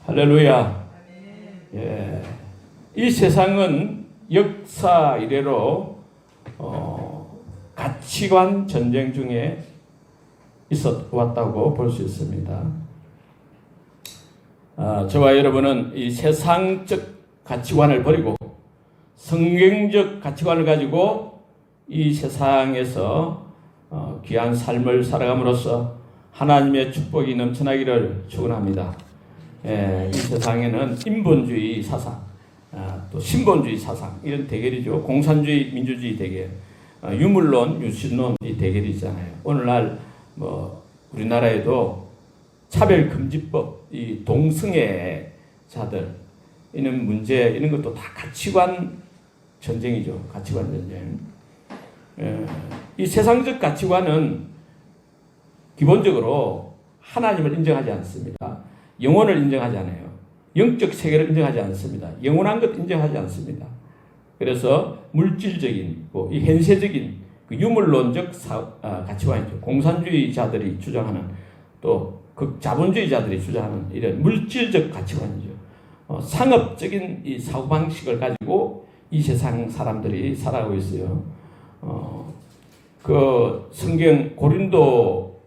할렐루야. 예. 이 세상은 역사 이래로 가치관 전쟁 중에 있어 왔다고 볼 수 있습니다. 저와 여러분은 이 세상적 가치관을 버리고 성경적 가치관을 가지고 이 세상에서 귀한 삶을 살아감으로써 하나님의 축복이 넘쳐나기를 축원합니다. 이 세상에는 인본주의 사상, 또 신본주의 사상 이런 대결이죠. 공산주의, 민주주의 대결, 유물론, 유신론 이 대결이 있잖아요. 오늘날 우리나라에도 차별금지법, 이 동성애자들 이런 문제 이런 것도 다 가치관 전쟁이죠. 가치관 전쟁. 이 세상적 가치관은 기본적으로 하나님을 인정하지 않습니다. 영혼을 인정하지 않아요. 영적 세계를 인정하지 않습니다. 영원한 것 인정하지 않습니다. 그래서 물질적인, 이 현세적인 유물론적 가치관이죠. 공산주의자들이 주장하는 또 극자본주의자들이 주장하는 이런 물질적 가치관이죠. 상업적인 이 사고방식을 가지고 이 세상 사람들이 살아가고 있어요. 그 성경 고린도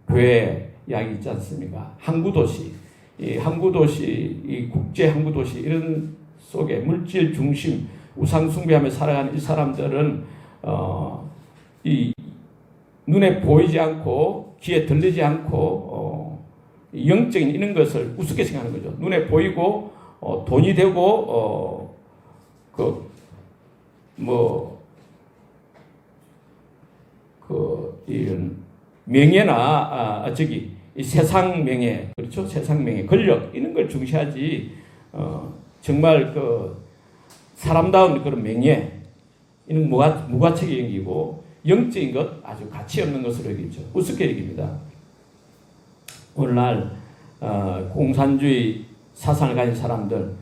교회 이야기 있지 않습니까? 항구도시, 이 항구도시, 이 국제 항구도시 이런 속에 물질 중심 우상 숭배하며 살아가는 이 사람들은 이 눈에 보이지 않고 귀에 들리지 않고 영적인 이런 것을 우습게 생각하는 거죠. 눈에 보이고 돈이 되고 이런 명예나 이 세상 명예, 그렇죠? 세상 명예, 권력 이런 걸 중시하지 정말 사람다운 그런 명예 이런 무가치게 여기고 영적인 것 아주 가치 없는 것으로 여기죠. 우습게 여깁니다. 오늘날 공산주의 사상을 가진 사람들,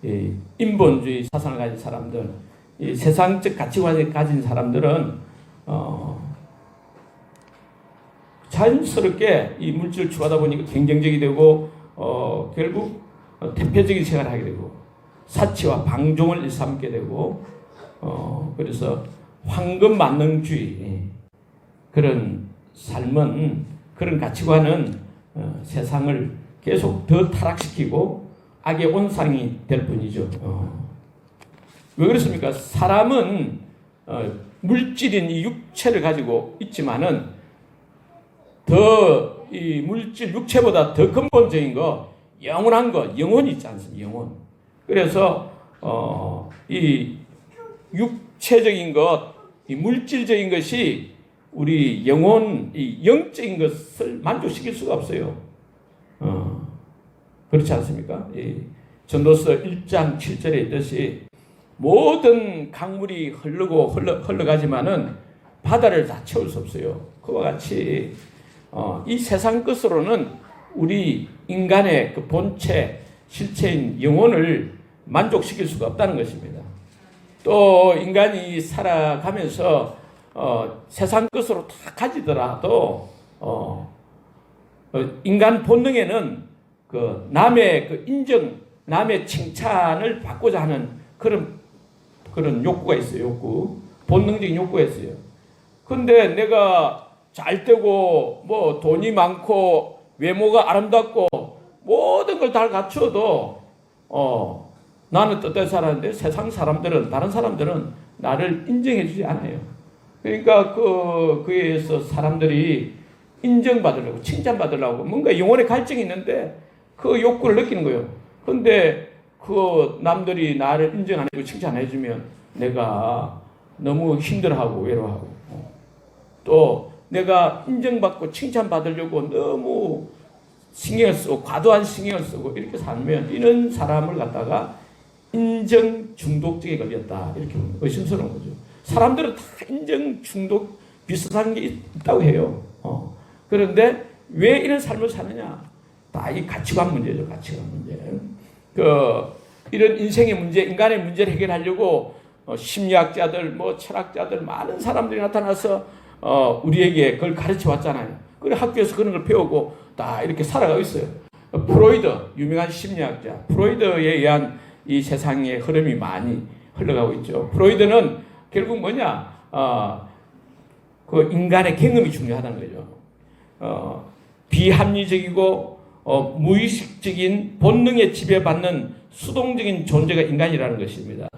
이 인본주의 사상을 가진 사람들, 이 세상적 가치관을 가진 사람들은 자연스럽게 이 물질을 추구하다 보니까 경쟁적이 되고 결국 대표적인 생활을 하게 되고 사치와 방종을 일삼게 되고 그래서 황금만능주의 그런 삶은 그런 가치관은 세상을 계속 더 타락시키고 악의 온상이 될 뿐이죠. 왜 그렇습니까? 사람은 물질인 이 육체를 가지고 있지만은 더 이 물질 육체보다 더 근본적인 거 영원한 거 영혼이 있지 않습니까? 영혼. 그래서 이 육체적인 것, 이 물질적인 것이 우리 영혼, 이 영적인 것을 만족시킬 수가 없어요. 그렇지 않습니까? 이 전도서 1장 7절에 있듯이 모든 강물이 흘러가지만은 바다를 다 채울 수 없어요. 그와 같이 이 세상 것으로는 우리 인간의 그 본체, 실체인 영혼을 만족시킬 수가 없다는 것입니다. 또 인간이 살아가면서 세상 것으로 다 가지더라도 인간 본능에는 남의 인정, 남의 칭찬을 받고자 하는 그런 욕구가 있어요. 본능적인 욕구가 있어요. 근데 내가 잘 되고 돈이 많고 외모가 아름답고 모든 걸 다 갖추어도 나는 뜻대로 살았는데 세상 사람들은, 다른 사람들은 나를 인정해 주지 않아요. 그러니까 그에 의해서 사람들이 인정받으려고, 칭찬받으려고 뭔가 영혼의 갈증이 있는데 그 욕구를 느끼는 거예요. 근데 남들이 나를 인정 안 해주고 칭찬 안 해주면 내가 너무 힘들어하고 외로워하고 또 내가 인정받고 칭찬받으려고 너무 신경을 쓰고 과도한 신경을 쓰고 이렇게 살면 이런 사람을 갖다가 인정 중독증에 걸렸다 이렇게 의심스러운 거죠. 사람들은 다 인정 중독 비슷한 게 있다고 해요. 그런데 왜 이런 삶을 사느냐? 다 이 가치관 문제죠. 가치관 문제. 이런 인생의 문제, 인간의 문제를 해결하려고 심리학자들, 철학자들 많은 사람들이 나타나서 우리에게 그걸 가르쳐 왔잖아요. 그래 학교에서 그런 걸 배우고 다 이렇게 살아가고 있어요. 프로이드, 유명한 심리학자 프로이드에 의한 이 세상의 흐름이 많이 흘러가고 있죠. 프로이드는 결국 뭐냐, 그 인간의 경험이 중요하다는 거죠. 비합리적이고 무의식적인 본능에 지배받는 수동적인 존재가 인간이라는 것입니다.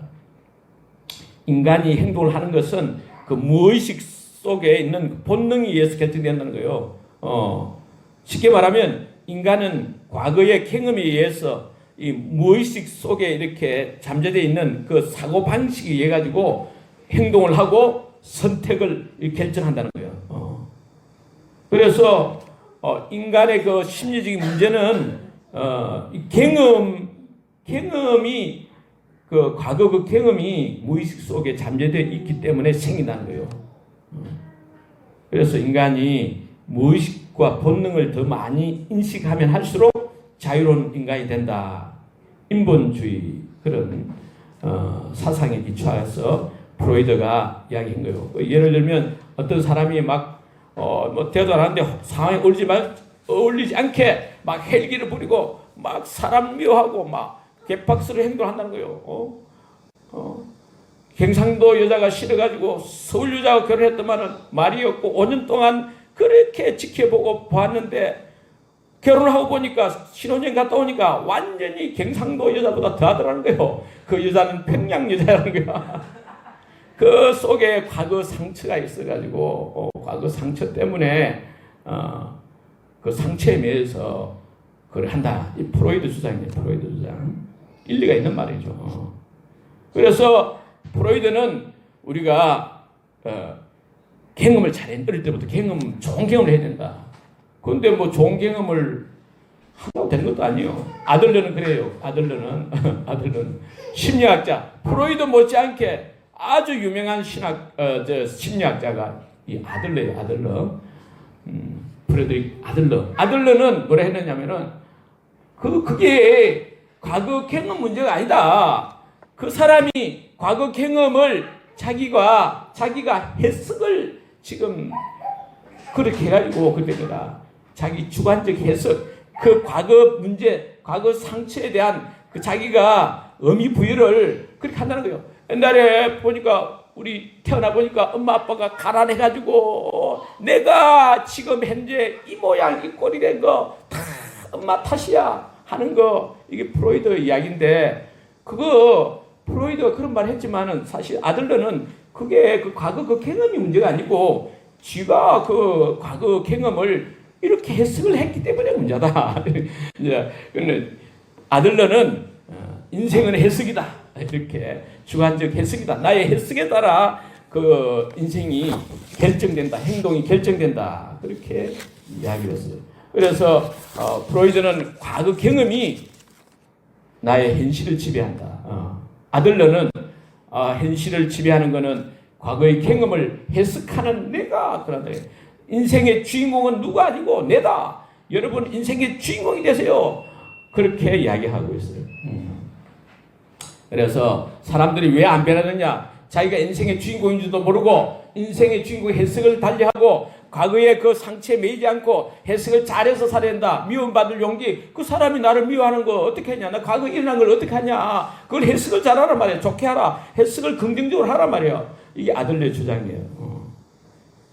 인간이 행동을 하는 것은 그 무의식 속에 있는 본능에 의해서 결정된다는 거예요. 쉽게 말하면 인간은 과거의 경험에 의해서 이 무의식 속에 이렇게 잠재되어 있는 그 사고 방식에 의해 가지고 행동을 하고 선택을 결정한다는 거예요. 그래서 인간의 그 심리적인 문제는 경험이 그 과거 그 경험이 무의식 속에 잠재되어 있기 때문에 생긴다는 거예요. 그래서 인간이 무의식과 본능을 더 많이 인식하면 할수록 자유로운 인간이 된다. 인본주의 그런 사상에 기초해서 프로이드가 이야기한 거예요. 예를 들면 어떤 사람이 막 뭐 대화도 안 하는데 상황에 어울리지 않게 막 헬기를 부리고 막 사람 미워하고 막 개박스를 행동한다는 거예요. 경상도 여자가 싫어가지고 서울 여자가 결혼했더만은 말이 없고 5년 동안 그렇게 지켜보고 봤는데 결혼하고 보니까 신혼여행 갔다 오니까 완전히 경상도 여자보다 더 하더라는 거예요. 그 여자는 평양 여자라는 거야. 그 속에 과거 상처가 있어가지고 과거 상처 때문에 그 상처에 매여서 그걸 한다. 이 프로이드 주장이에요. 프로이드 주장. 일리가 있는 말이죠. 그래서 프로이드는 우리가 경험을 잘해. 어릴 때부터 좋은 경험을 해야 된다. 그런데 뭐 좋은 경험을 한다고 되는 것도 아니에요. 아들러는 그래요. 아들러는 심리학자. 프로이드 못지않게 아주 유명한 심리학자가 이 아들러. 프레드릭 아들러는 뭐라 했느냐면은 그게 과거 경험 문제가 아니다. 그 사람이 과거 경험을 자기가 해석을 지금 그렇게 해가지고 그때 자기 주관적 해석, 그 과거 문제, 과거 상처에 대한 그 자기가 의미 부여를 그렇게 한다는 거예요. 옛날에 보니까 우리 태어나 보니까 엄마 아빠가 가난해가지고 내가 지금 현재 이 모양 이 꼴이 된 거 다 엄마 탓이야 하는 거, 이게 프로이드 이야기인데, 그거 프로이드가 그런 말 했지만은 사실 아들러는 그게 그 과거 그 경험이 문제가 아니고 쥐가 그 과거 경험을 이렇게 해석을 했기 때문에 문제다. 이제 아들러는 인생은 해석이다. 이렇게 주관적 해석이다. 나의 해석에 따라 그 인생이 결정된다. 행동이 결정된다. 그렇게 이야기를 했어요. 그래서 프로이드는 과거 경험이 나의 현실을 지배한다. 아들러는 현실을 지배하는 것은 과거의 경험을 해석하는 내가 그런다. 인생의 주인공은 누가 아니고 내다. 여러분 인생의 주인공이 되세요. 그렇게 이야기하고 있어요. 그래서 사람들이 왜 안 변하느냐? 자기가 인생의 주인공인지도 모르고 인생의 주인공의 해석을 달리하고 과거의 그 상처에 매이지 않고 해석을 잘해서 살아야 한다. 미움받을 용기. 그 사람이 나를 미워하는 거 어떻게 하냐? 나 과거에 일어난 걸 어떻게 하냐? 그걸 해석을 잘하란 말이야. 좋게 하라. 해석을 긍정적으로 하란 말이야. 이게 아들러의 주장이에요.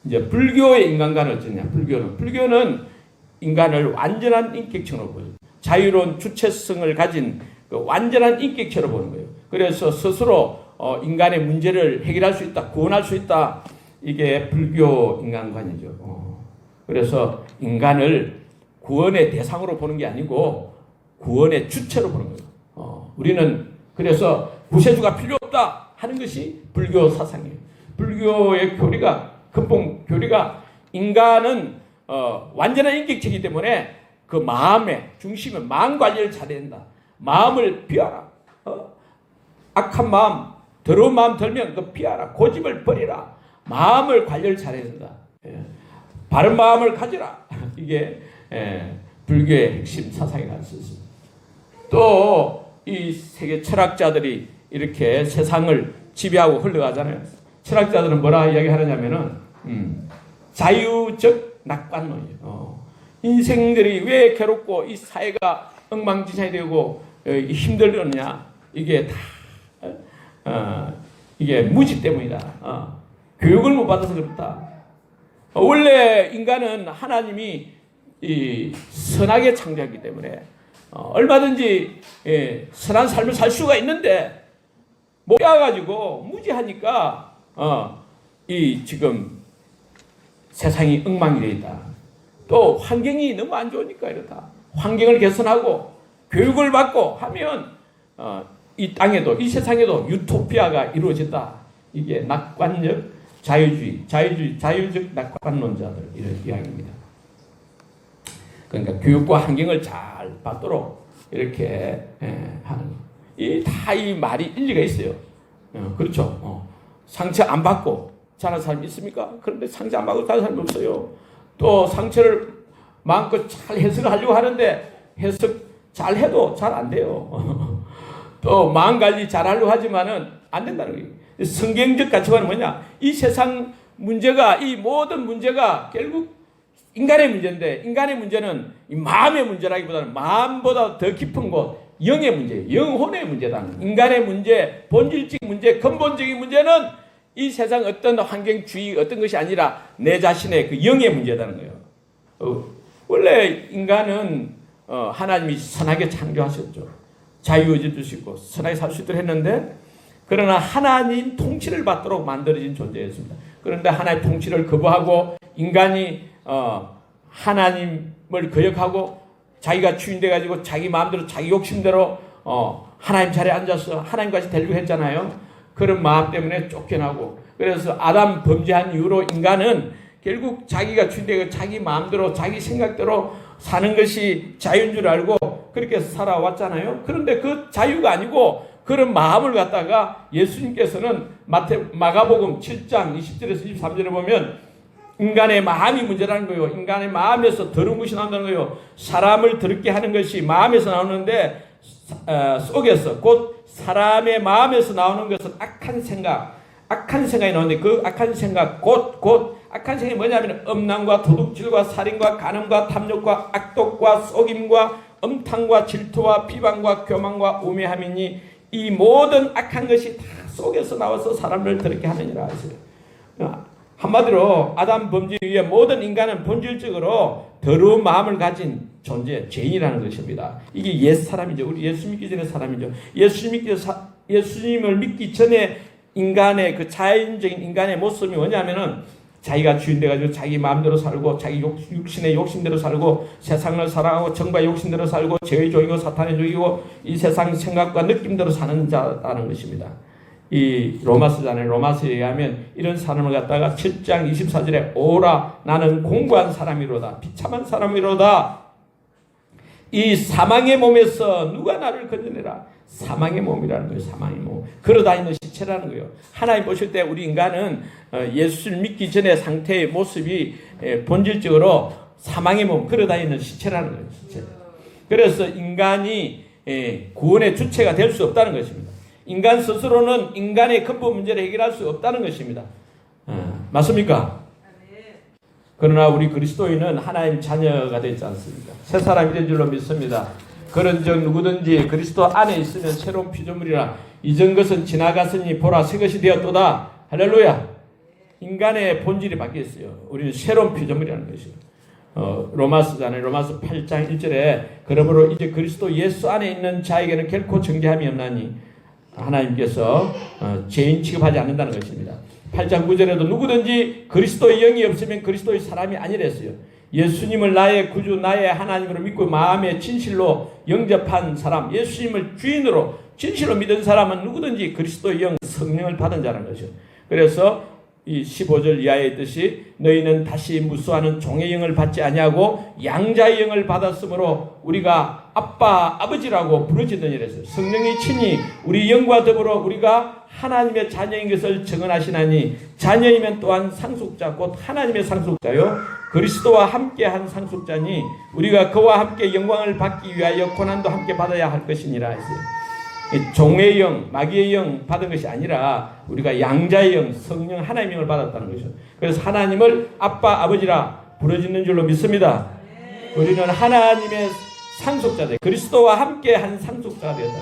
이제 불교의 인간관은 어쩌냐? 불교는 인간을 완전한 인격체로 보죠. 자유로운 주체성을 가진 그 완전한 인격체로 보는 거예요. 그래서 스스로 인간의 문제를 해결할 수 있다, 구원할 수 있다. 이게 불교 인간관이죠. 그래서 인간을 구원의 대상으로 보는 게 아니고 구원의 주체로 보는 거예요. 우리는 그래서 구세주가 필요 없다 하는 것이 불교 사상이에요. 불교의 근본 교리가 인간은 완전한 인격체이기 때문에 그 마음의 중심은 마음 관리를 잘해야 된다. 마음을 비워라. 악한 마음, 더러운 마음 들면 그 비워라. 고집을 버리라. 마음을 관리를 잘해야 된다. 바른 마음을 가지라. 이게 불교의 핵심 사상이라는 뜻입니다. 또 이 세계 철학자들이 이렇게 세상을 지배하고 흘러가잖아요. 철학자들은 뭐라 이야기하느냐면은 자유적 낙관론이에요. 인생들이 왜 괴롭고 이 사회가 엉망진창이 되고 힘들느냐? 이게 다 이게 무지 때문이다. 교육을 못 받아서 그렇다. 원래 인간은 하나님이 선하게 창조했기 때문에 얼마든지 선한 삶을 살 수가 있는데 모여가지고 무지하니까 이 지금 세상이 엉망이 되어 있다. 또 환경이 너무 안 좋으니까 이렇다. 환경을 개선하고 교육을 받고 하면 이 땅에도 이 세상에도 유토피아가 이루어진다. 이게 낙관적 자유적 낙관론자들 이런 이야기입니다. 그러니까 교육과 환경을 잘 받도록 이렇게 하는 이 말이 일리가 있어요. 그렇죠. 상처 안 받고 자란 사람이 있습니까? 그런데 상처 안 받고 자란 사람이 없어요. 또 상처를 마음껏 잘 해석을 하려고 하는데 해석 잘 해도 잘 안 돼요. 또 마음 관리 잘 하려고 하지만은 안 된다는 거예요. 성경적 가치관은 뭐냐? 이 세상 문제가, 이 모든 문제가 결국 인간의 문제인데, 인간의 문제는 이 마음의 문제라기보다는 마음보다 더 깊은 곳, 영의 문제예요. 영혼의 문제다. 인간의 문제, 본질적 문제, 근본적인 문제는 이 세상 어떤 환경주의 어떤 것이 아니라 내 자신의 그 영의 문제라는 거예요. 원래 인간은 하나님이 선하게 창조하셨죠. 자유의지 주시고 선하게 살 수 있도록 했는데, 그러나 하나님 통치를 받도록 만들어진 존재였습니다. 그런데 하나님 통치를 거부하고 인간이 하나님을 거역하고 자기가 주인돼 가지고 자기 마음대로 자기 욕심대로 하나님 자리에 앉아서 하나님같이 되려고 했잖아요. 그런 마음 때문에 쫓겨나고, 그래서 아담 범죄한 이후로 인간은 결국 자기가 주인되고 자기 마음대로 자기 생각대로 사는 것이 자유인 줄 알고 그렇게 살아왔잖아요. 그런데 그 자유가 아니고 그런 마음을 갖다가 예수님께서는 마가복음 7장 20절에서 23절에 보면 인간의 마음이 문제라는 거예요. 인간의 마음에서 더러운 것이 나온다는 거예요. 사람을 더럽게 하는 것이 마음에서 나오는데 속에서 곧 사람의 마음에서 나오는 것은 악한 생각이 나오는데 그 악한 생각 곧 악한 생각이 뭐냐면 음란과 도둑질과 살인과 간음과 탐욕과 악독과 속임과 음탕과 질투와 비방과 교만과 우매함이니 이 모든 악한 것이 다 속에서 나와서 사람을 더럽게 하느니라 하세요. 한마디로 아담 범죄 이후에 모든 인간은 본질적으로 더러운 마음을 가진 존재, 죄인이라는 것입니다. 이게 옛 사람이죠. 우리 예수 믿기 전에 사람이죠. 예수님을 믿기 전에 인간의 그 자연적인 인간의 모습이 뭐냐면은 자기가 주인 돼가지고 자기 마음대로 살고 자기 육신의 욕심대로 살고 세상을 사랑하고 정과의 욕심대로 살고 죄의 종이고 사탄의 종이고 이 세상 생각과 느낌대로 사는 자라는 것입니다. 이 로마서잖아요. 로마서에 의하면 이런 사람을 갖다가 7장 24절에 오라 나는 공고한 사람이로다 비참한 사람이로다 이 사망의 몸에서 누가 나를 건져내라. 사망의 몸이라는 거예요. 사망의 몸. 걸어다니는 시체라는 거예요. 하나님 보실 때 우리 인간은 예수를 믿기 전의 상태의 모습이 본질적으로 사망의 몸, 걸어다니는 시체라는 거예요. 시체. 그래서 인간이 구원의 주체가 될 수 없다는 것입니다. 인간 스스로는 인간의 근본 문제를 해결할 수 없다는 것입니다. 맞습니까? 그러나 우리 그리스도인은 하나님 자녀가 되지 않습니까? 새 사람이 된 줄로 믿습니다. 그런즉 누구든지 그리스도 안에 있으면 새로운 피조물이라 이전 것은 지나갔으니 보라 새 것이 되었도다. 할렐루야. 인간의 본질이 바뀌었어요. 우리는 새로운 피조물이라는 것이에요. 로마서잖아요. 로마서 8장 1절에 그러므로 이제 그리스도 예수 안에 있는 자에게는 결코 정죄함이 없나니 하나님께서 죄인 취급하지 않는다는 것입니다. 8장 9절에도 누구든지 그리스도의 영이 없으면 그리스도의 사람이 아니랬어요. 예수님을 나의 구주 나의 하나님으로 믿고 마음의 진실로 영접한 사람, 예수님을 주인으로 진실로 믿은 사람은 누구든지 그리스도의 영 성령을 받은 자라는 것이죠. 그래서 이 15절 이하에 있듯이 너희는 다시 무수하는 종의 영을 받지 아니하고 양자의 영을 받았으므로 우리가 아빠 아버지라고 부르짖느니라 했어요. 성령이 친히 우리 영과 더불어 우리가 하나님의 자녀인 것을 증언하시나니 자녀이면 또한 상속자 곧 하나님의 상속자요 그리스도와 함께한 상속자니 우리가 그와 함께 영광을 받기 위하여 고난도 함께 받아야 할 것이니라 했어요. 종의 영, 마귀의 영 받은 것이 아니라 우리가 양자의 영, 성령 하나님의 영을 받았다는 것이죠. 그래서 하나님을 아빠, 아버지라 부르짖는 줄로 믿습니다. 우리는 하나님의 상속자들, 그리스도와 함께 한 상속자가 되었다.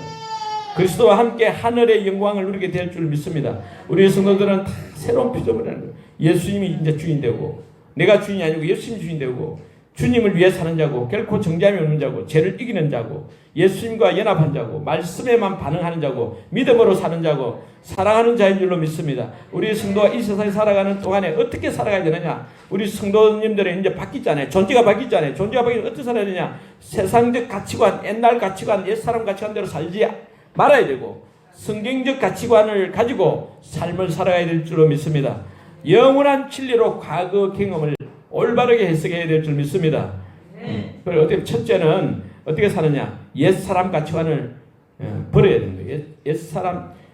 그리스도와 함께 하늘의 영광을 누리게 될 줄 믿습니다. 우리 성도들은 다 새로운 피조물이라는 거예요. 예수님이 이제 주인 되고, 내가 주인이 아니고 예수님이 주인 되고, 주님을 위해 사는 자고, 결코 정죄함이 없는 자고, 죄를 이기는 자고, 예수님과 연합한 자고, 말씀에만 반응하는 자고, 믿음으로 사는 자고, 사랑하는 자인 줄로 믿습니다. 우리 성도가 이 세상에 살아가는 동안에 어떻게 살아가야 되느냐? 우리 성도님들은 이제 바뀌잖아요. 존재가 바뀌잖아요. 존재가 바뀌면 어떻게 살아야 되냐? 세상적 가치관, 옛날 가치관, 옛사람 가치관대로 살지 말아야 되고, 성경적 가치관을 가지고 삶을 살아가야 될 줄로 믿습니다. 영원한 진리로 과거 경험을 올바르게 해석해야 될 줄 믿습니다. 그리고 어떻게 첫째는 어떻게 사느냐? 옛사람 가치관을 버려야 됩니다.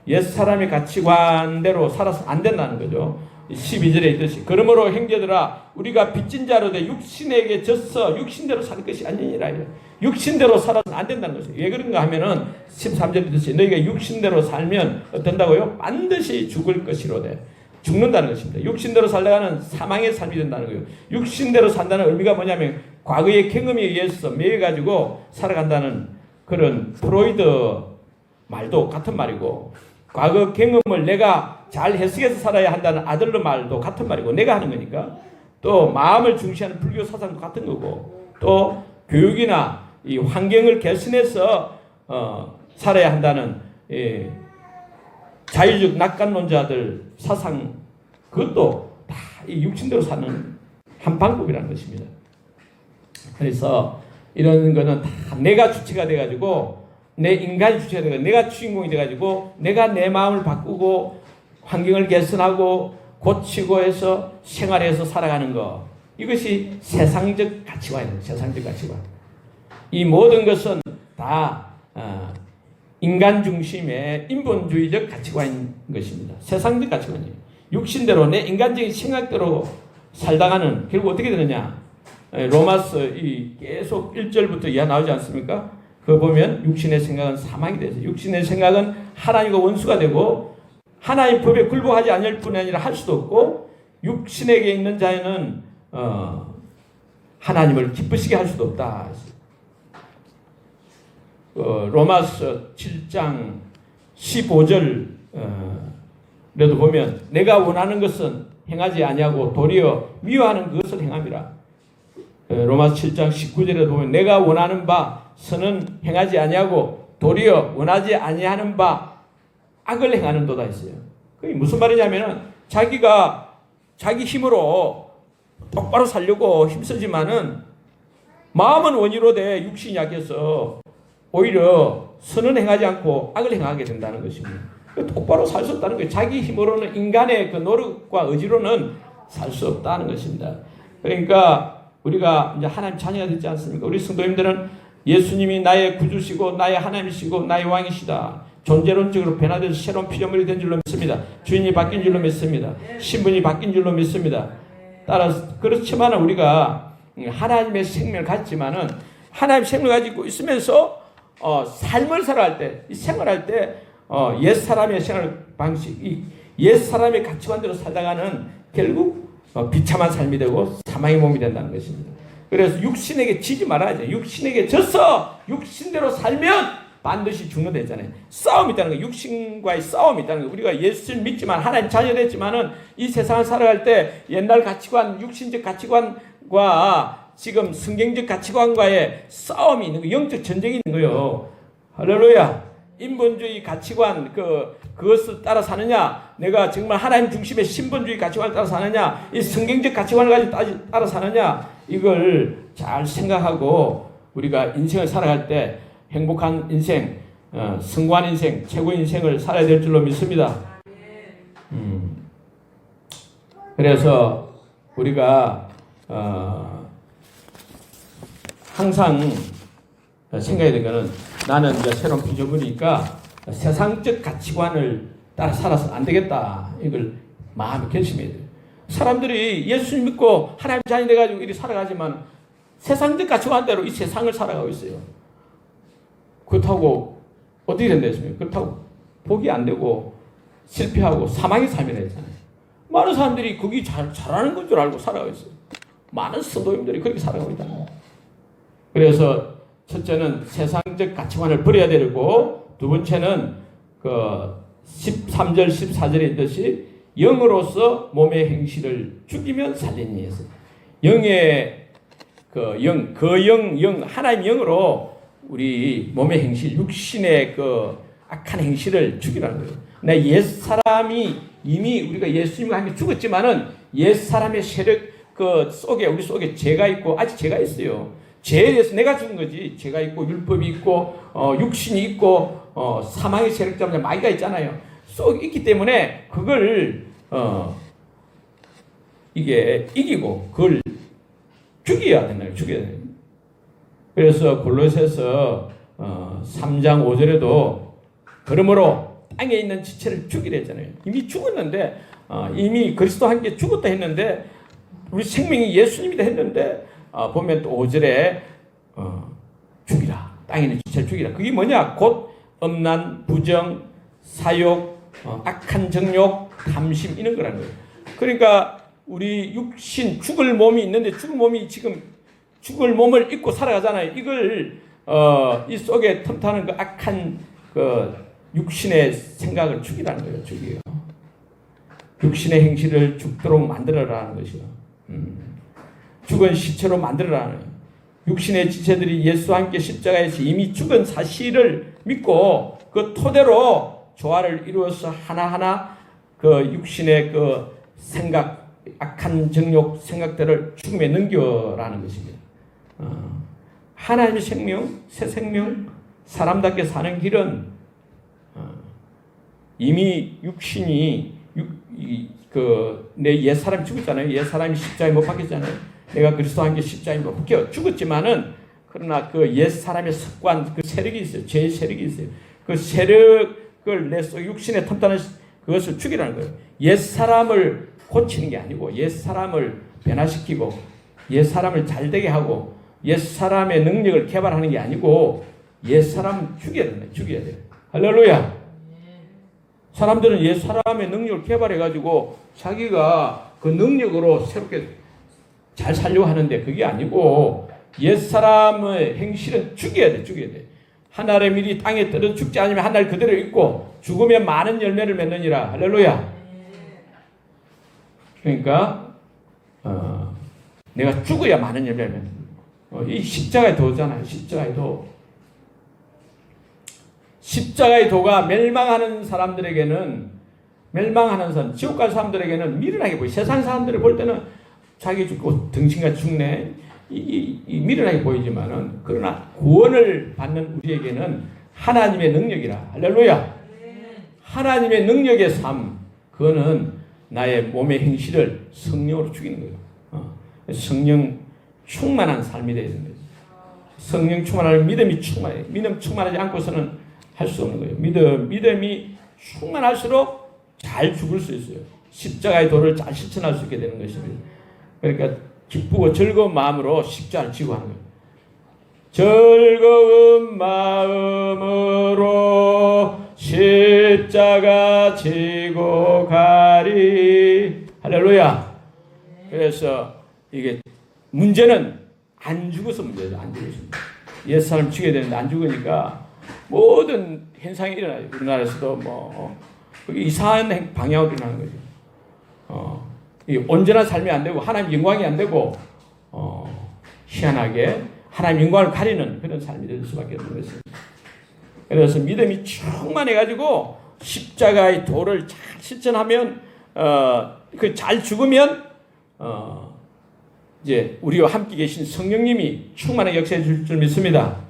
옛사람의 가치관대로 살아서 안 된다는 거죠. 12절에 있듯이 그러므로 형제들아 우리가 빚진 자로 돼 육신에게 져서 육신대로 살 것이 아니니라. 육신대로 살아서는 안 된다는 것이에요. 왜 그런가 하면은 13절에 있듯이 너희가 육신대로 살면 어떤다고요? 반드시 죽을 것이로되. 죽는다는 것입니다. 육신대로 살다가는 사망의 삶이 된다는 거예요. 육신대로 산다는 의미가 뭐냐면 과거의 경험에 의해서 매여가지고 살아간다는 그런 프로이드 말도 같은 말이고, 과거 경험을 내가 잘 해석해서 살아야 한다는 아들러 말도 같은 말이고, 내가 하는 거니까. 또 마음을 중시하는 불교 사상도 같은 거고, 또 교육이나 이 환경을 개선해서 살아야 한다는 자유적 낙관론자들 사상, 그것도 다 이 육신대로 사는 한 방법이라는 것입니다. 그래서 이런 거는 다 내가 주체가 돼가지고, 내 인간이 주체가 돼가지고, 내가 주인공이 돼가지고, 내가 내 마음을 바꾸고 환경을 개선하고 고치고 해서 생활해서 살아가는 것, 이것이 세상적 가치관입니다. 세상적 가치관. 이 모든 것은 다 인간 중심의 인본주의적 가치관인 것입니다. 세상적 가치관이에요. 육신대로 내 인간적인 생각대로 살다가는 결국 어떻게 되느냐? 로마서 이 계속 1절부터 이하 나오지 않습니까? 그거 보면 육신의 생각은 사망이 되죠. 육신의 생각은 하나님과 원수가 되고 하나님 법에 굴복하지 않을 뿐 아니라 할 수도 없고, 육신에게 있는 자에는 하나님을 기쁘시게 할 수도 없다. 로마서 7장 15절에도 보면 내가 원하는 것은 행하지 아니하고 도리어 미워하는 그것을 행함이라. 로마서 7장 19절에도 보면 내가 원하는 바 선은 행하지 아니하고 도리어 원하지 아니하는 바 악을 행하는도다 했어요. 그게 무슨 말이냐면은 자기가 자기 힘으로 똑바로 살려고 힘쓰지만은 마음은 원의로 돼 육신이 약해서 오히려 선은 행하지 않고 악을 행하게 된다는 것입니다. 똑바로 살 수 없다는 거예요. 자기 힘으로는, 인간의 그 노력과 의지로는 살 수 없다는 것입니다. 그러니까 우리가 이제 하나님 자녀가 되지 않습니까? 우리 성도님들은 예수님이 나의 구주시고 나의 하나님이시고 나의 왕이시다. 존재론적으로 변화돼서 새로운 피조물이 된 줄로 믿습니다. 주인이 바뀐 줄로 믿습니다. 신분이 바뀐 줄로 믿습니다. 따라서 그렇지만 우리가 하나님의 생명을 가지만은 하나님의 생명을 가지고 있으면서 삶을 살아갈 때, 이 생활할 때 옛사람의 생활 방식, 이 옛사람의 가치관대로 살다가는 결국 비참한 삶이 되고 사망의 몸이 된다는 것입니다. 그래서 육신에게 지지 말아야죠. 육신에게 져서 육신대로 살면 반드시 죽는다 했잖아요. 싸움이 있다는 거예요. 육신과의 싸움이 있다는 거예요. 우리가 예수를 믿지만 하나님 자녀 됐지만은 이 세상을 살아갈 때 옛날 가치관, 육신적 가치관과 지금 성경적 가치관과의 싸움이 있는 거예요. 영적 전쟁이 있는 거예요. 할렐루야. 인본주의 가치관 그것을 따라 사느냐, 내가 정말 하나님 중심의 신본주의 가치관을 따라 사느냐, 이 성경적 가치관을 가지고 따라 사느냐, 이걸 잘 생각하고 우리가 인생을 살아갈 때 행복한 인생, 성공한 인생, 최고의 인생을 살아야 될 줄로 믿습니다. 그래서 우리가 항상 생각해야 되는 것은, 나는 이제 새로운 피조물이니까 세상적 가치관을 따라 살아서 안 되겠다. 이걸 마음에 결심해야 돼요. 사람들이 예수 믿고 하나님 자녀 돼가지고 이렇게 살아가지만 세상적 가치관대로 이 세상을 살아가고 있어요. 그렇다고 어떻게 된다 했습니까? 그렇다고 복이 안 되고 실패하고 사망의 삶이 되잖아요. 많은 사람들이 그게 잘하는 건 줄 알고 살아가고 있어요. 많은 성도님들이 그렇게 살아가고 있다는 거예요. 그래서 첫째는 세상적 가치관을 버려야 되고, 두 번째는 그 13절 14절에 있듯이 영으로서 몸의 행실을 죽이면 살리니 해서 영의 영 하나님 영으로 우리 몸의 행실, 육신의 그 악한 행실을 죽이라는 거예요. 내 옛 사람이 이미 우리가 예수님과 함께 죽었지만은 옛 사람의 세력 그 속에 우리 속에 죄가 있고 아직 죄가 있어요. 죄에 대해서 내가 죽은 거지. 죄가 있고 율법이 있고 육신이 있고 사망의 세력 때문에 마귀가 있잖아요. 속 있기 때문에 그걸 이게 이기고 그걸 죽여야 된다. 죽여야 돼. 그래서 골로새서 3장 5절에도 그러므로 땅에 있는 지체를 죽이라 했잖아요. 이미 죽었는데 이미 그리스도와 함께 죽었다 했는데 우리 생명이 예수님이다 했는데 보면 또 5절에 죽이라. 땅에 있는 지체를 죽이라. 그게 뭐냐? 곧 음란, 부정, 사욕, 악한 정욕, 탐심 이런 거라는 거예요. 그러니까 우리 육신 죽을 몸이 있는데 죽을 몸이 지금 죽을 몸을 입고 살아가잖아요. 이걸 이 속에 틈타는 그 악한 그 육신의 생각을 죽이라는 거예요. 죽이요. 육신의 행실을 죽도록 만들어라는 것이요. 죽은 시체로 만들어라는 거예요. 육신의 지체들이 예수와 함께 십자가에서 이미 죽은 사실을 믿고 그 토대로 조화를 이루어서 하나하나 그 육신의 그 생각, 악한 정욕 생각들을 죽음에 넘겨라는 것입니다. 하나님의 생명, 새 생명, 사람답게 사는 길은 이미 육신이 내 옛사람이 죽었잖아요. 옛사람이 십자가에 못 박혔잖아요. 내가 그리스도와 함께 십자가에 못 박혀 죽었지만은 그러나 그 옛사람의 습관, 그 세력이 있어요. 죄의 세력이 있어요. 그 세력을 내 속 육신에 틈타는 그것을 죽이라는 거예요. 옛사람을 고치는 게 아니고 옛사람을 변화시키고 옛사람을 잘되게 하고 옛사람의 능력을 개발하는 게 아니고 옛사람은 죽여야 된다. 죽여야 돼요. 할렐루야. 사람들은 옛사람의 능력을 개발해가지고 자기가 그 능력으로 새롭게 잘 살려고 하는데 그게 아니고 옛사람의 행실은 죽여야 돼. 죽여야 돼. 한 알의 밀이 땅에 떨어져 죽지 않으면 한 알 그대로 있고 죽으면 많은 열매를 맺느니라. 할렐루야. 그러니까 내가 죽어야 많은 열매를 맺는 이 십자가의 도잖아요. 십자가의 도. 십자가의 도가 멸망하는 사람들에게는 멸망하는 사람, 지옥 갈 사람들에게는 미련하게 보여. 세상 사람들을 볼 때는 자기 죽고 등신같이 죽네. 미련하게 보이지만은 그러나 구원을 받는 우리에게는 하나님의 능력이라. 할렐루야. 하나님의 능력의 삶, 그거는 나의 몸의 행실을 성령으로 죽이는 거예요. 성령 충만한 삶이 되어야 되는 거죠. 성령 충만하면 믿음이 충만해요. 믿음 충만하지 않고서는 할 수 없는 거예요. 믿음이 충만할수록 잘 죽을 수 있어요. 십자가의 도를 잘 실천할 수 있게 되는 것입니다. 그러니까 기쁘고 즐거운 마음으로 십자가를 지고 하는 거예요. 즐거운 마음으로 십자가 지고 가리. 할렐루야. 그래서 이게 문제는 안 죽어서 문제죠. 안 죽어서. 옛사람 죽여야 되는데 안 죽으니까 모든 현상이 일어나요. 우리나라에서도 이상한 방향으로 일어나는 거죠. 온전한 삶이 안 되고 하나님 영광이 안 되고 희한하게 하나님 영광을 가리는 그런 삶이 될 수밖에 없는 것입니다. 그래서 믿음이 충만해가지고 십자가의 도를 잘 실천하면 그 잘 죽으면 이제 우리와 함께 계신 성령님이 충만하게 역사해 줄 줄 믿습니다.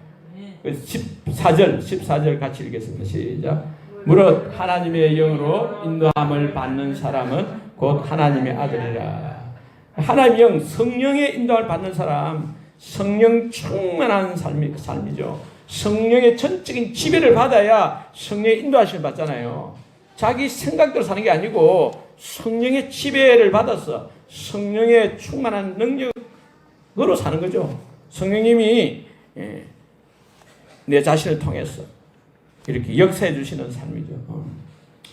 14절 같이 읽겠습니다. 시작. 무릇 하나님의 영으로 인도함을 받는 사람은 곧 하나님의 아들이라. 하나님의 영, 성령의 인도함을 받는 사람, 성령 충만한 삶이죠. 성령의 전적인 지배를 받아야 성령의 인도하심을 받잖아요. 자기 생각대로 사는 게 아니고 성령의 지배를 받아서 성령의 충만한 능력으로 사는 거죠. 성령님이 내 자신을 통해서 이렇게 역사해 주시는 삶이죠.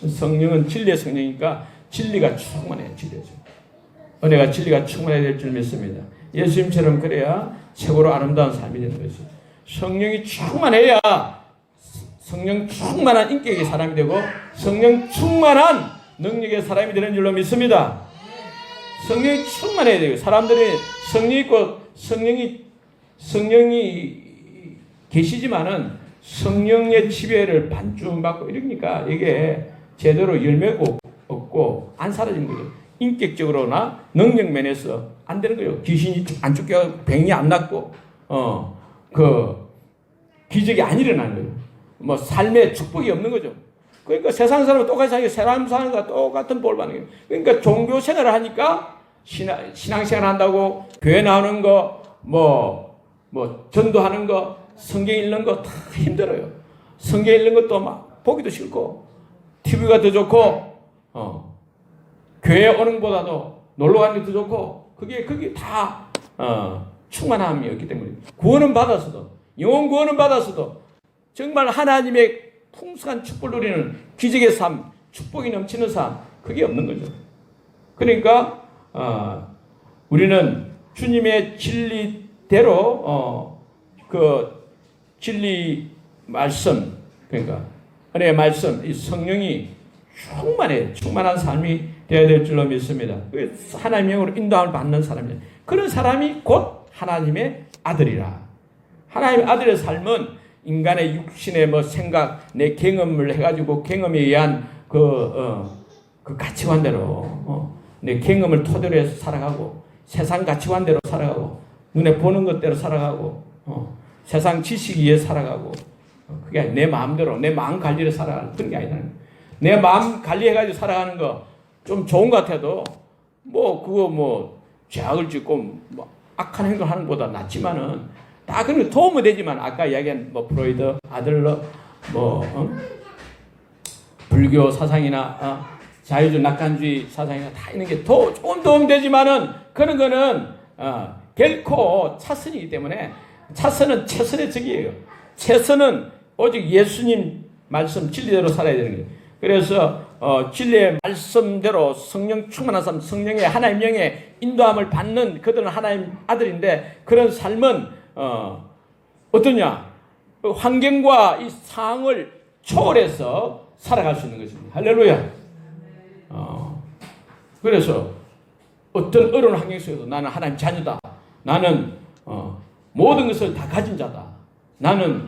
성령은 진리의 성령이니까 진리가 충만해야 진리죠. 은혜가 진리가 충만해야 될 줄 믿습니다. 예수님처럼 그래야 최고로 아름다운 삶이 되는 것이. 성령이 충만해야 성령 충만한 인격의 사람이 되고 성령 충만한 능력의 사람이 되는 줄로 믿습니다. 성령이 충만해야 돼요. 사람들이 성령이 있고 성령이 계시지만은 성령의 지배를 반쯤받고 이러니까 이게 제대로 열매고 없고 안 사라진 거죠. 인격적으로나 능력 면에서 안 되는 거예요. 귀신이 안 쫓겨가고 병이 안 낫고 그 기적이 안 일어나는 거예요. 뭐 삶에 축복이 없는 거죠. 그러니까 세상 사람은 똑같이 사는 게 세상 사람과 똑같은 볼 받는 거예요. 그러니까 종교 생활을 하니까 신앙생활 한다고 교회 나오는 거 뭐 전도하는 거 성경 읽는 거 다 힘들어요. 성경 읽는 것도 막 보기도 싫고 TV가 더 좋고 교회 오는 것보다도 놀러 가는 게 더 좋고 그게 다 충만함이었기 때문에 구원은 받았어도 영혼 구원은 받았어도 정말 하나님의 풍성한 축복을 누리는 기적의 삶, 축복이 넘치는 삶 그게 없는 거죠. 그러니까 우리는 주님의 진리대로 그 진리 말씀 그러니까 은혜의 말씀 이 성령이 충만한 삶이 되어야 될 줄로 믿습니다. 하나님의 영으로 인도함을 받는 사람이에요. 그런 사람이 곧 하나님의 아들이라. 하나님의 아들의 삶은 인간의 육신의 뭐 생각, 내 경험을 해가지고 경험에 의한 그 가치관대로 내 경험을 토대로 해서 살아가고 세상 가치관대로 살아가고 눈에 보는 것대로 살아가고 세상 지식에 의해 살아가고 그게 아니라 내 마음대로 내 마음 관리를 살아가는 그런 게 아니다. 내 마음 관리해가지고 살아가는 거 좀 좋은 것 같아도 죄악을 짓고 뭐 악한 행동하는 것보다 낫지만은 다 그런 게 도움은 되지만 아까 이야기한 프로이드, 아들러, 불교 사상이나 자유주의, 낙관주의 사상이나 다 있는 게 조금 도움 되지만은 그런 거는 결코 차선이기 때문에 차선은 최선의 적이에요. 최선은 오직 예수님 말씀 진리대로 살아야 되는 거예요. 그래서 진리의 말씀대로 성령 충만한 삶, 성령의 하나님 영의 인도함을 받는 그들은 하나님 아들인데 그런 삶은 어떠냐? 환경과 이 상황을 초월해서 살아갈 수 있는 것입니다. 할렐루야. 그래서 어떤 어려운 환경 속에서 나는 하나님 자녀다. 나는 모든 것을 다 가진 자다. 나는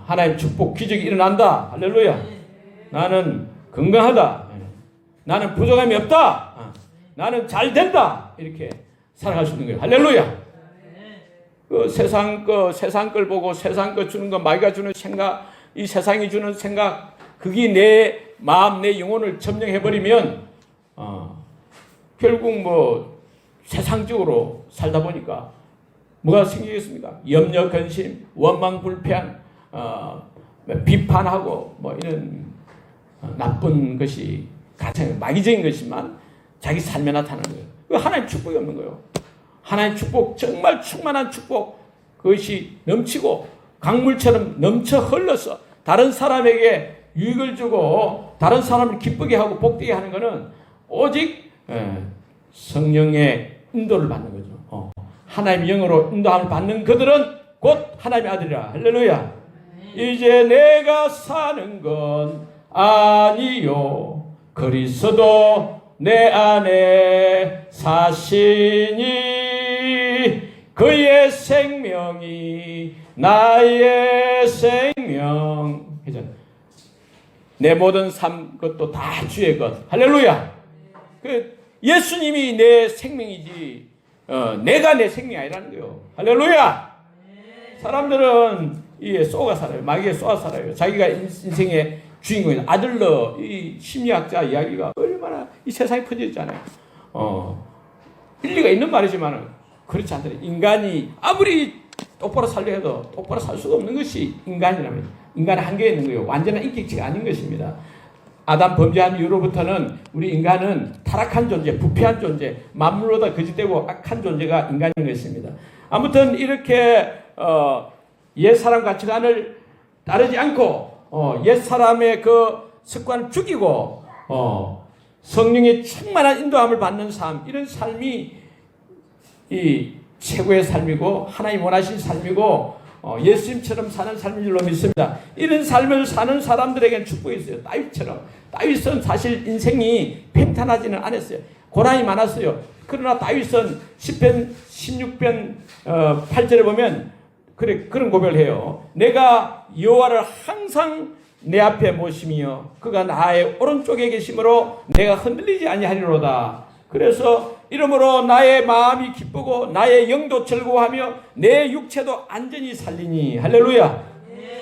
하나님 축복 기적이 일어난다. 할렐루야. 나는 건강하다. 나는 부족함이 없다. 나는 잘 된다. 이렇게 살아갈 수 있는 거예요. 할렐루야. 세상 걸 보고 세상 거 주는 거 마귀가 주는 생각, 이 세상이 주는 생각, 그게 내 마음, 내 영혼을 점령해버리면 결국 세상적으로 살다 보니까 뭐가 생기겠습니까? 염려, 근심, 원망, 불평, 비판하고 이런 나쁜 것이 가장 마귀적인 것이지만 자기 삶에 나타나는 거예요. 하나님 축복이 없는 거예요. 하나님 축복, 정말 충만한 축복, 그것이 넘치고 강물처럼 넘쳐 흘러서 다른 사람에게 유익을 주고 다른 사람을 기쁘게 하고 복되게 하는 것은 오직 성령의 인도를 받는 거죠. 하나님의 영으로 인도함을 받는 그들은 곧 하나님의 아들이라. 할렐루야. 이제 내가 사는 건 아니요 그리스도 내 안에 사시니 그의 생명이 나의 생명. 내 모든 삶 그것도 다 주의 것. 할렐루야. 예수님이 내 생명이지 내가 내 생명이 아니라는 거예요. 할렐루야. 사람들은 이에 쏘가 살아요. 마귀에 쏘아 살아요. 자기가 인생의 주인공인 아들러 이 심리학자 이야기가 얼마나 이 세상에 퍼져 있잖아요. 일리가 있는 말이지만 그렇지 않더라. 인간이 아무리 똑바로 살려 해도 똑바로 살 수가 없는 것이 인간이라면 인간의 한계에 있는 거예요. 완전한 인격체가 아닌 것입니다. 아담 범죄한 이후로부터는 우리 인간은 타락한 존재, 부패한 존재, 만물보다 거짓되고 악한 존재가 인간인 것입니다. 아무튼 이렇게 옛사람 가치관을 따르지 않고 옛사람의 그 습관을 죽이고 성령의 충만한 인도함을 받는 삶, 이런 삶이 이 최고의 삶이고 하나님 원하신 삶이고 예수님처럼 사는 삶인 줄로 믿습니다. 이런 삶을 사는 사람들에게는 축복이 있어요. 다윗처럼. 다윗은 사실 인생이 평탄하지는 않았어요. 고난이 많았어요. 그러나 다윗은 10편 16편 8절에 보면 그런 고백을 해요. 내가 여호와를 항상 내 앞에 모심이여 그가 나의 오른쪽에 계심으로 내가 흔들리지 아니하리로다. 그래서 이러므로 나의 마음이 기쁘고 나의 영도 즐거워하며 내 육체도 안전히 살리니 할렐루야.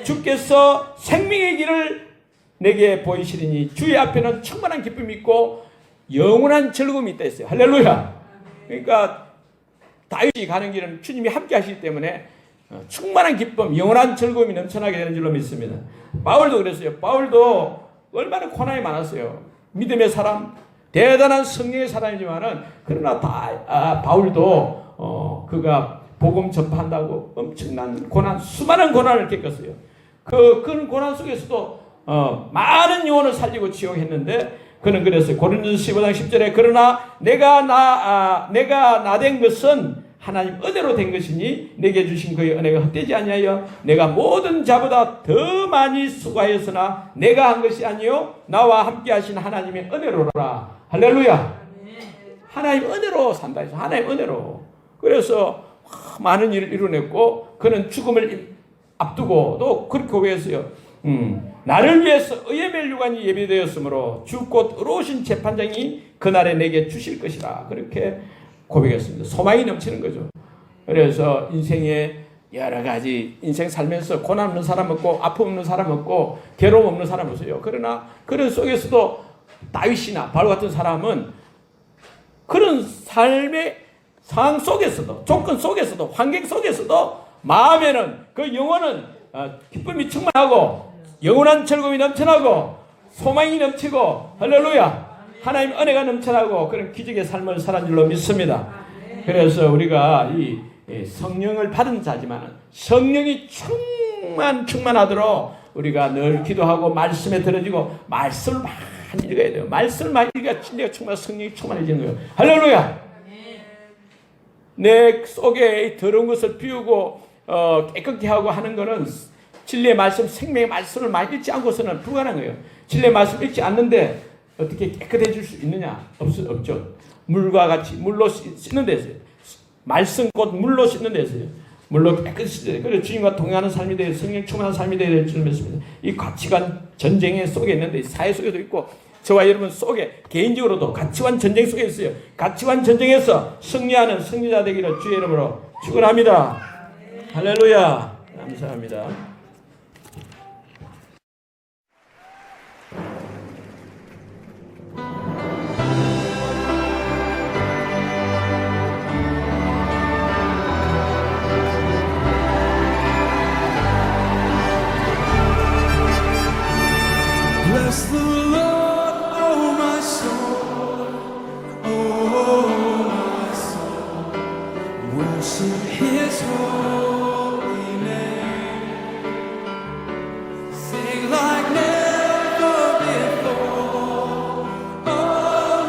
주께서 생명의 길을 내게 보이시리니 주의 앞에는 충만한 기쁨이 있고 영원한 즐거움이 있다 했어요. 할렐루야. 그러니까 다윗이 가는 길은 주님이 함께 하시기 때문에 충만한 기쁨, 영원한 즐거움이 넘쳐나게 되는 줄로 믿습니다. 바울도 그랬어요. 바울도 얼마나 고난이 많았어요. 믿음의 사람, 대단한 성령의 사람이지만은 그러나 바울도 그가 복음 전파한다고 엄청난 고난, 수많은 고난을 겪었어요. 그런 고난 속에서도 많은 영혼을 살리고 지옥했는데 그는 그랬어요. 고린도서 15장 10절에 그러나 내가 나된 것은 하나님 은혜로 된 것이니 내게 주신 그의 은혜가 헛되지 아니하여 내가 모든 자보다 더 많이 수고하였으나 내가 한 것이 아니요 나와 함께 하신 하나님의 은혜로라. 할렐루야. 하나님 은혜로 산다 해서 하나님 은혜로. 그래서 많은 일을 이루어냈고 그는 죽음을 앞두고 또 그렇게 고백했어요. 나를 위해서 의의 멸류관이 예비되었으므로 주 곧 의로우신 재판장이 그날에 내게 주실 것이라. 그렇게 고백했습니다. 소망이 넘치는 거죠. 그래서 인생에 여러 가지 인생 살면서 고난 없는 사람 없고 아픔 없는 사람 없고 괴로움 없는 사람 없어요. 그러나 그런 속에서도 다윗이나 바울 같은 사람은 그런 삶의 상황 속에서도 조건 속에서도 환경 속에서도 마음에는 그 영혼은 기쁨이 충만하고 영원한 즐거움이 넘쳐나고 소망이 넘치고 할렐루야. 하나님 은혜가 넘쳐나고 그런 기적의 삶을 살아온 줄로 믿습니다. 그래서 우리가 이 성령을 받은 자지만 성령이 충만하도록 우리가 늘 기도하고 말씀에 들어지고 말씀을 많이 읽어야 돼요. 말씀을 많이 읽어야 진리가 성령이 충만해지는 거예요. 할렐루야. 내 속에 더러운 것을 비우고 깨끗게 하고 하는 것은 진리의 말씀, 생명의 말씀을 많이 읽지 않고서는 불가능한 거예요. 진리의 말씀 읽지 않는데 어떻게 깨끗해질 수 있느냐? 없죠. 물과 같이 물로 씻는 데서요. 말씀 곧 물로 씻는 데서요. 물로 깨끗이 씻어요. 그래서 주님과 동행하는 삶이 되어 성령 충만한 삶이 되어야 될 줄 믿습니다. 이 가치관 전쟁의 속에 있는데 사회 속에도 있고 저와 여러분 속에 개인적으로도 가치관 전쟁 속에 있어요. 가치관 전쟁에서 승리하는 승리자 되기를 주의 이름으로 축원합니다. 할렐루야. 감사합니다. Bless the Lord, oh my soul, oh my soul. Worship His holy name. Sing like never before, oh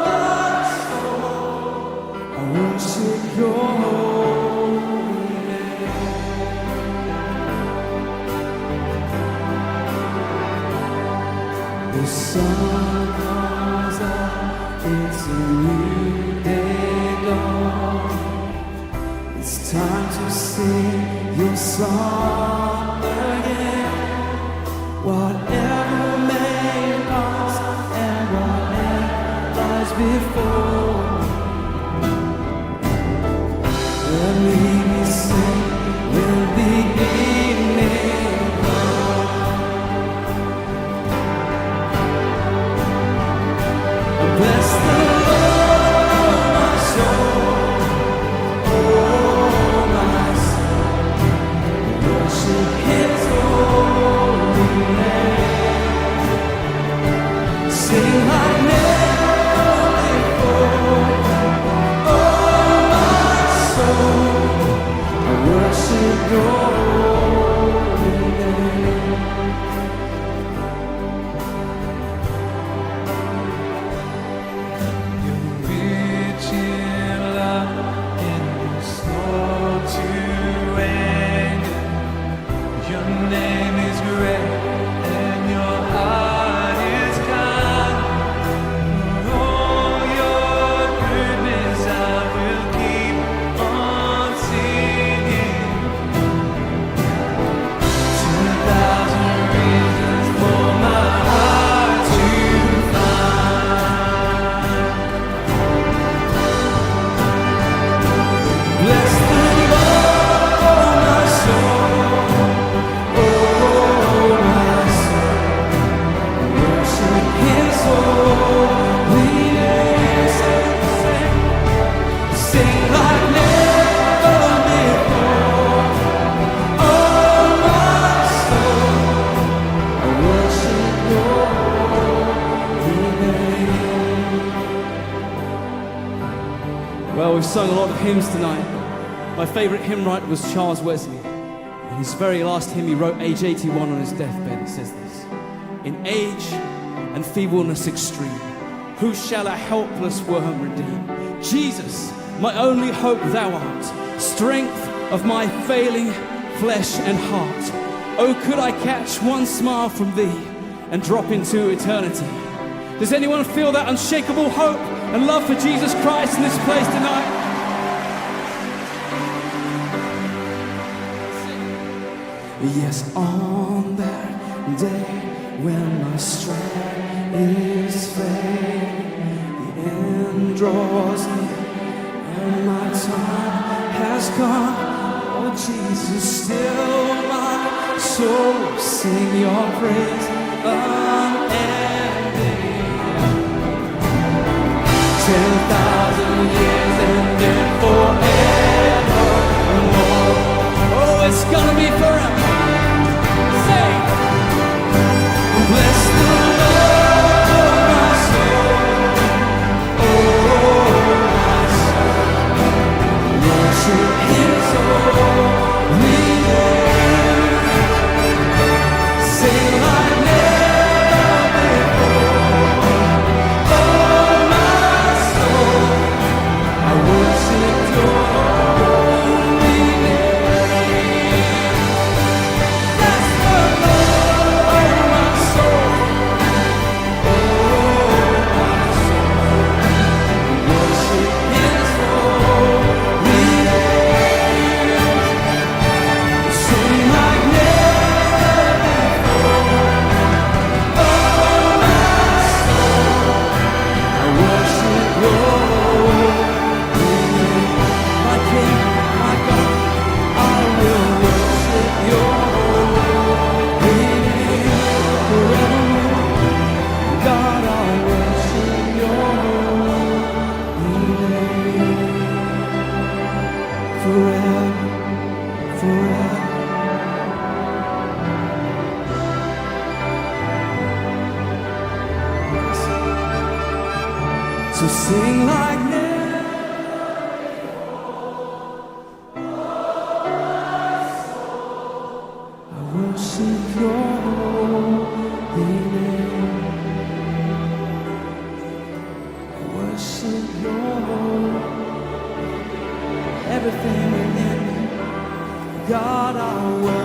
my soul. I worship Your holy name. The sun comes up, it's a new day dawn. It's time to sing Your song again. Whatever may pass and whatever lies before, when we sing, will be evening. Bless the Lord, oh my soul, oh my soul. Worship His holy name. Sing like never before. Well, we've sung a lot of hymns tonight. My favourite hymn writer was Charles Wesley. In his very last hymn he wrote, age 81, on his deathbed, it says this: in age and feebleness extreme, who shall a helpless worm redeem? Jesus, my only hope thou art, strength of my failing flesh and heart. Oh, could I catch one smile from thee and drop into eternity? Does anyone feel that unshakable hope and love for Jesus Christ in this place tonight? Yes, on that day when my strength is failing, the end draws near and my time has come. Oh Jesus, still my soul will sing your praise unending. 10,000 years and then forevermore. Oh, it's gonna be forever. Bless the Lord, my soul, oh my soul, worship His holy name. Sing like never before, oh my soul, I worship Your holy name. Bless the Lord, my soul. So sing like never before. I worship Your holy name. I worship Your everything within me. God, I worship